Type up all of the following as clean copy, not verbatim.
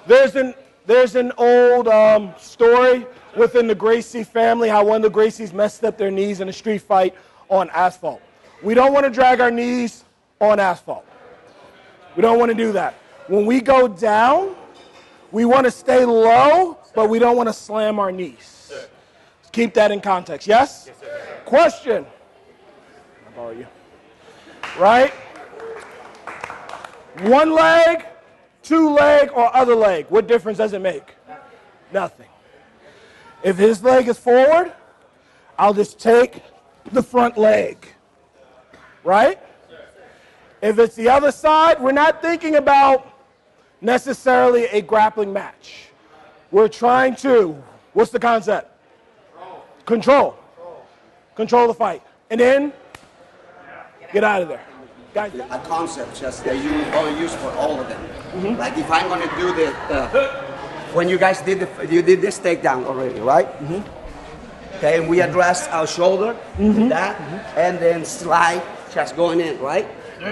There's an old story within the Gracie family how one of the Gracies messed up their knees in a street fight on asphalt. We don't want to drag our knees on asphalt. We don't want to do that. When we go down, we want to stay low, but we don't want to slam our knees. Keep that in context. Yes? Yes, sir. Question. I'll borrow you. Right? One leg, two leg, or other leg. What difference does it make? Nothing. If his leg is forward, I'll just take the front leg. Right? If it's the other side, we're not thinking about necessarily a grappling match. We're trying to, what's the concept? Control. Control the fight. And then, get out of there. Guys. A concept just that you only use for all of them. Mm-hmm. Like if I'm going to do the, when you guys did you did this takedown already, right? Mm-hmm. Okay, and we addressed our shoulder, that, and then slide, just going in, right?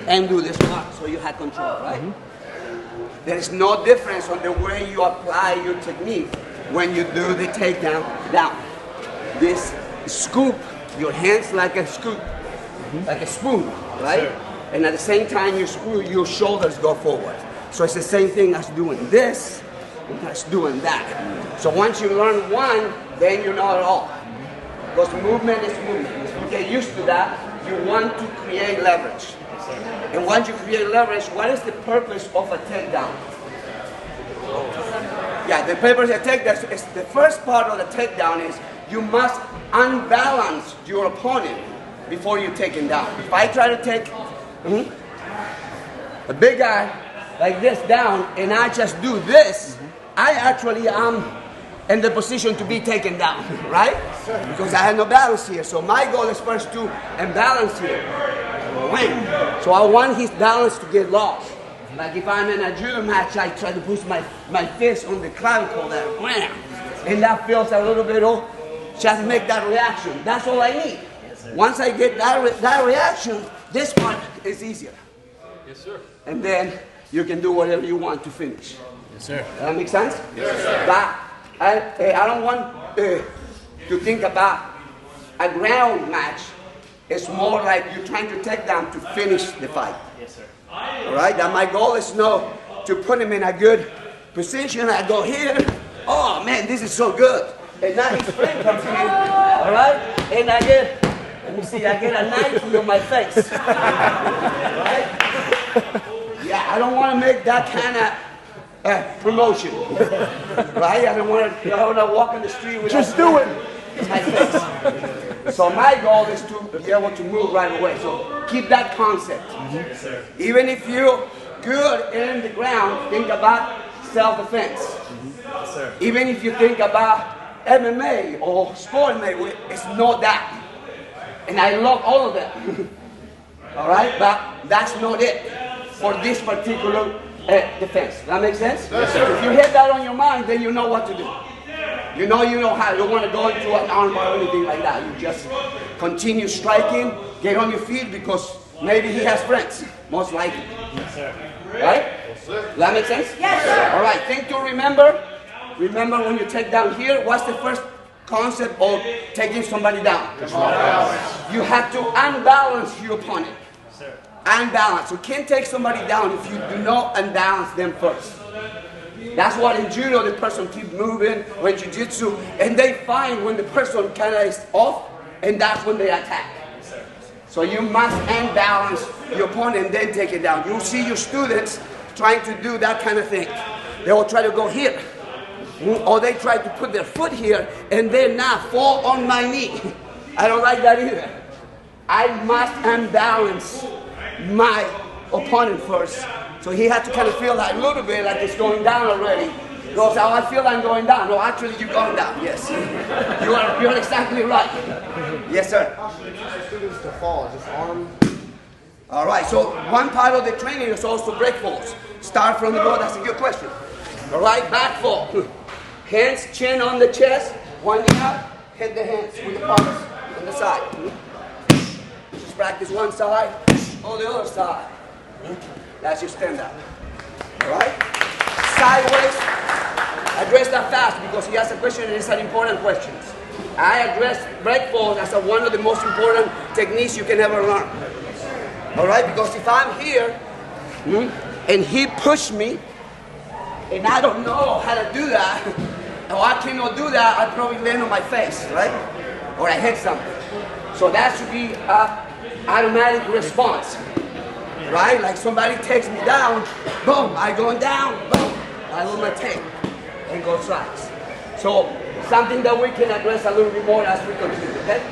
And do this part, so you had control, right? Mm-hmm. There is no difference on the way you apply your technique when you do the takedown down. This scoop, your hands like a scoop, like a spoon, right? Sure. And at the same time your shoulders go forward. So it's the same thing as doing this and as doing that. So once you learn one, then you know it all. Because movement is movement. If you get used to that, you want to create leverage. And once you create leverage, what is the purpose of a takedown? Yeah, the purpose of a takedown is the first part of the takedown is you must unbalance your opponent before you take him down. If I try to take a big guy like this down and I just do this, I actually am in the position to be taken down, right? Because I have no balance here. So my goal is first to imbalance here. So I want his balance to get lost. Like if I'm in a judo match, I try to push my fist on the clavicle there. And that feels a little bit, just make that reaction. That's all I need. Once I get that reaction, this part is easier. Yes, sir. And then you can do whatever you want to finish. Yes, sir. Does that make sense? Yes, sir. But I don't want to think about a ground match. It's more like you're trying to take down to finish the fight. Yes, sir. All right? That my goal is to put him in a good position. I go here. Oh, man, this is so good. And now his friend comes in. All right? And I get a knife on my face. Right? Yeah, I don't want to make that kind of promotion. Right? I don't want to walk in the street with just do it. My face. So my goal is to be able to move right away. So keep that concept. Yes, sir. Even if you're good in the ground, think about self-defense. Yes, sir. Even if you think about MMA or sport, it's not that. And I love all of them. All right? But that's not it for this particular defense. That makes sense? Yes, sir. If you hit that on your mind, then you know what to do. You know how. You don't want to go into an armbar or anything like that. You just continue striking, get on your feet because maybe he has friends, most likely. Yes, sir. Right? Yes, sir. Does that make sense? Yes, sir. All right, thing to remember. Remember when you take down here, what's the first concept of taking somebody down? You have to unbalance your opponent. Sir. Unbalance. You can't take somebody down if you do not unbalance them first. That's what in judo the person keeps moving, or in jiu-jitsu, and they find when the person kind of is off, and that's when they attack. So you must unbalance your opponent and then take it down. You'll see your students trying to do that kind of thing. They will try to go here, or they try to put their foot here, and then now fall on my knee. I don't like that either. I must unbalance my opponent first. So he had to kind of feel like a little bit like it's going down already. He goes, oh, I feel I'm going down. No, actually you're going down, yes. You're exactly right. Yes, sir. How should you teach students to fall? Just arm? All right, so one part of the training is also break falls. Start from the board, that's a good question. All right, back fall. Hands, chin on the chest, one knee up, hit the hands with the palms on the side. Just practice one side, or the other side. That's your stand up. All right? Sideways, that fast because he asked a question and it's an important question. I address break falls as one of the most important techniques you can ever learn. All right, because if I'm here and he pushed me and I don't know how to do that, or I cannot do that, I probably land on my face, right? Or I hit something. So that should be an automatic response, right? Like somebody takes me down, boom, I go down, boom, I lose my tape and go strikes. So something that we can address a little bit more as we continue, okay?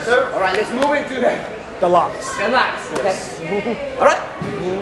Sir. All right, let's move into The locks. the locks, okay? All right.